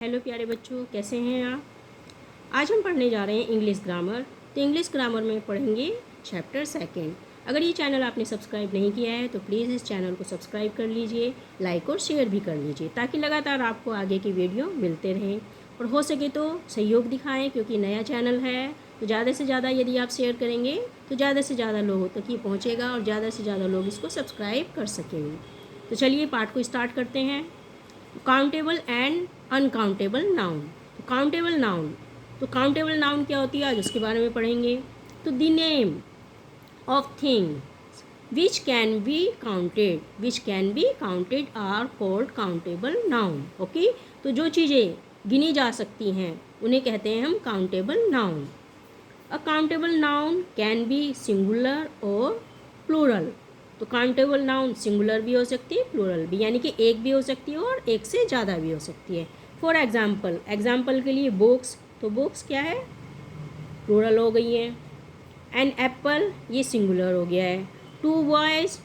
Hello प्यारे बच्चों, कैसे हैं आप। आज हम पढ़ने जा रहे हैं इंग्लिश ग्रामर। तो इंग्लिश ग्रामर में पढ़ेंगे चैप्टर सेकेंड। अगर ये चैनल आपने सब्सक्राइब नहीं किया है तो प्लीज़ इस चैनल को सब्सक्राइब कर लीजिए, लाइक और शेयर भी कर लीजिए ताकि लगातार आपको आगे की वीडियो मिलते रहें। और हो सके तो सहयोग दिखाएँ, क्योंकि नया चैनल है तो ज़्यादा से ज़्यादा यदि आप शेयर करेंगे तो ज़्यादा से ज़्यादा लोगों तक ये पहुँचेगा और ज़्यादा से ज़्यादा लोग इसको सब्सक्राइब कर सकेंगे। तो चलिए पाठ को स्टार्ट करते हैं। Countable and uncountable noun. तो काउंटेबल नाउन क्या होती है, आज उसके बारे में पढ़ेंगे। तो the name of things which can be counted are called countable noun. Okay, तो जो चीज़ें गिनी जा सकती हैं उन्हें कहते हैं हम countable noun. A countable noun can be singular और प्लूरल। तो काउंटेबल नाउन सिंगुलर भी हो सकती है, प्लूरल भी, यानी कि एक भी हो सकती है और एक से ज़्यादा भी हो सकती है। फॉर एग्जाम्पल के लिए बुक्स, तो बुक्स क्या है, प्लूरल हो गई है। एन एप्पल, ये सिंगुलर हो गया है। टू बॉयज़,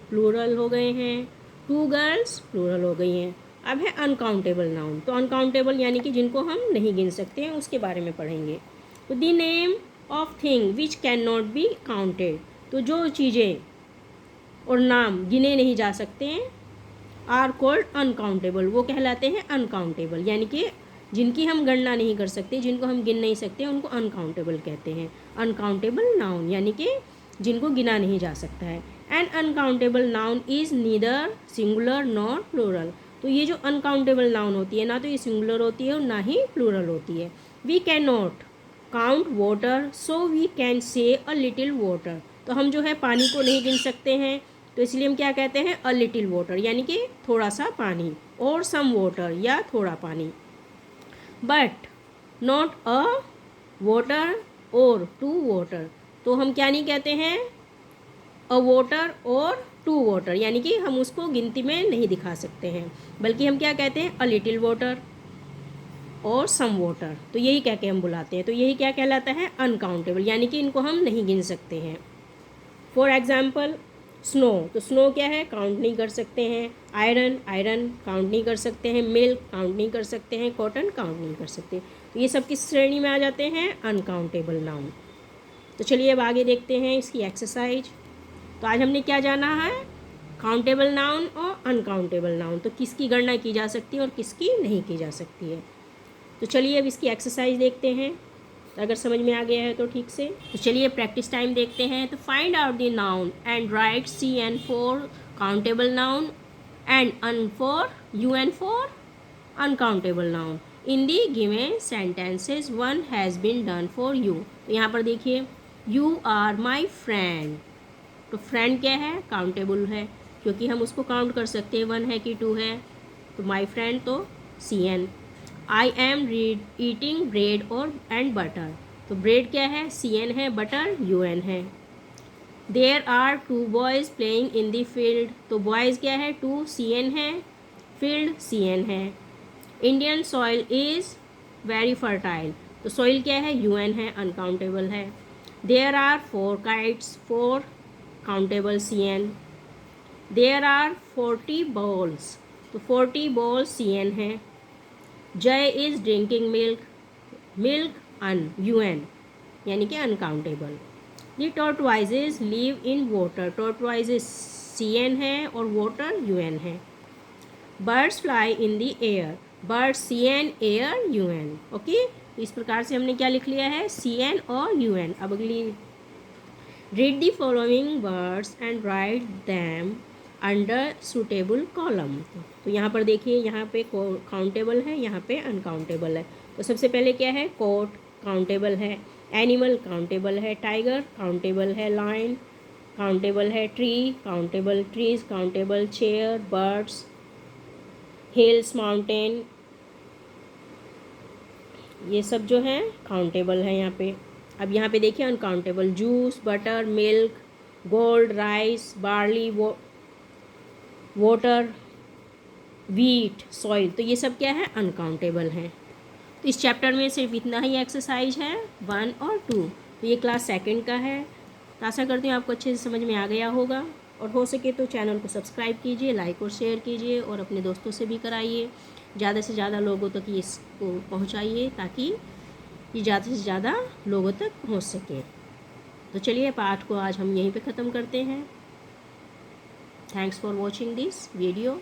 प्लूरल हो गए हैं। टू गर्ल्स, प्लूरल हो गई हैं। अब है अनकाउंटेबल नाउन। तो अनकाउंटेबल यानी कि जिनको हम नहीं गिन सकते हैं, उसके बारे में पढ़ेंगे। तो the name of thing which can not be counted, तो जो चीज़ें और नाम गिने नहीं जा सकते हैं, आर कॉल्ड अनकाउंटेबल, वो कहलाते हैं अनकाउंटेबल, यानी कि जिनकी हम गणना नहीं कर सकते, जिनको हम गिन नहीं सकते, उनको अनकाउंटेबल कहते हैं। अनकाउंटेबल नाउन यानी कि जिनको गिना नहीं जा सकता है। An uncountable noun is neither singular nor plural. तो ये जो अनकाउंटेबल नाउन होती है, ना तो ये सिंगुलर होती है और ना ही प्लूरल होती है। We can not count water so we can say a little water. तो हम जो है पानी को नहीं गिन सकते हैं, तो इसलिए हम क्या कहते हैं, अ लिटिल वाटर, यानी कि थोड़ा सा पानी, और सम वाटर या थोड़ा पानी। बट नॉट अ वाटर और टू वाटर, तो हम क्या नहीं कहते हैं, अ वाटर और टू वाटर, यानी कि हम उसको गिनती में नहीं दिखा सकते हैं, बल्कि हम क्या कहते हैं, अ लिटिल वाटर और सम वाटर। तो यही कह के हम बुलाते हैं। तो यही क्या कहलाता है, अनकाउंटेबल, यानी कि इनको हम नहीं गिन सकते हैं। फॉर एग्जाम्पल स्नो, तो स्नो क्या है, काउंट नहीं कर सकते हैं। आयरन काउंट नहीं कर सकते हैं। मिल्क काउंट नहीं कर सकते हैं। कॉटन काउंट नहीं कर सकते। तो ये सब किस श्रेणी में आ जाते हैं, अनकाउंटेबल नाउन। तो चलिए अब आगे देखते हैं इसकी एक्सरसाइज। तो आज हमने क्या जाना है, काउंटेबल नाउन और अनकाउंटेबल नाउन, तो किसकी गणना की जा सकती है और किसकी नहीं की जा सकती है। तो चलिए अब इसकी एक्सरसाइज देखते हैं, तो अगर समझ में आ गया है तो ठीक से। तो चलिए प्रैक्टिस टाइम देखते हैं। तो find out the noun and write C N for countable noun and un for U N for uncountable noun in the given sentences one has been done for you. तो यहाँ पर देखिए, you are my friend. तो friend क्या है, countable है, क्योंकि हम उसको काउंट कर सकते हैं, वन है कि टू है। तो माई फ्रेंड तो C N. I am read eating bread और एंड बटर, तो ब्रेड क्या है, सी एन है, बटर यू एन है। There are two boys playing in the field, तो बॉयज़ क्या है, टू सी एन है, फील्ड सी एन है। Indian soil is very fertile, तो सॉइल क्या है, यू एन है, अनकाउंटेबल है। There are four kites, four countable C N. There are 40 balls, तो 40 बॉल्स सी एन है। Jay is drinking milk, milk अन यू एन, यानी कि uncountable. The tortoises live in water, tortoises C N है और water U N है। Birds fly in the air, birds C N, air U N. Okay, तो इस प्रकार से हमने क्या लिख लिया है, सी एन और यू एन। अब अगली, read the following words and write them under suitable column. तो यहाँ पर देखिए, यहाँ पे काउंटेबल है, यहाँ पे अनकाउंटेबल है। तो सबसे पहले क्या है, कोट काउंटेबल है, एनिमल काउंटेबल है, टाइगर काउंटेबल है, लायन काउंटेबल है, tree countable, trees countable, chair, birds, hills, mountain, ये सब जो है काउंटेबल है यहाँ पे। अब यहाँ पे देखिए uncountable, juice, butter, milk, gold, rice, barley, water, wheat, soil, तो ये सब क्या है, अनकाउंटेबल हैं। तो इस चैप्टर में सिर्फ इतना ही एक्सरसाइज है, 1 और 2। तो ये क्लास सेकंड का है। तो आशा करती हूँ आपको अच्छे से समझ में आ गया होगा, और हो सके तो चैनल को सब्सक्राइब कीजिए, लाइक और शेयर कीजिए और अपने दोस्तों से भी कराइए। ज़्यादा से ज़्यादा लोगों तक ये इसको पहुँचाइए ताकि ये ज़्यादा से ज़्यादा लोगों तक पहुँच सके। तो चलिए पाठ को आज हम यहीं पे ख़त्म करते हैं। Thanks for watching this video.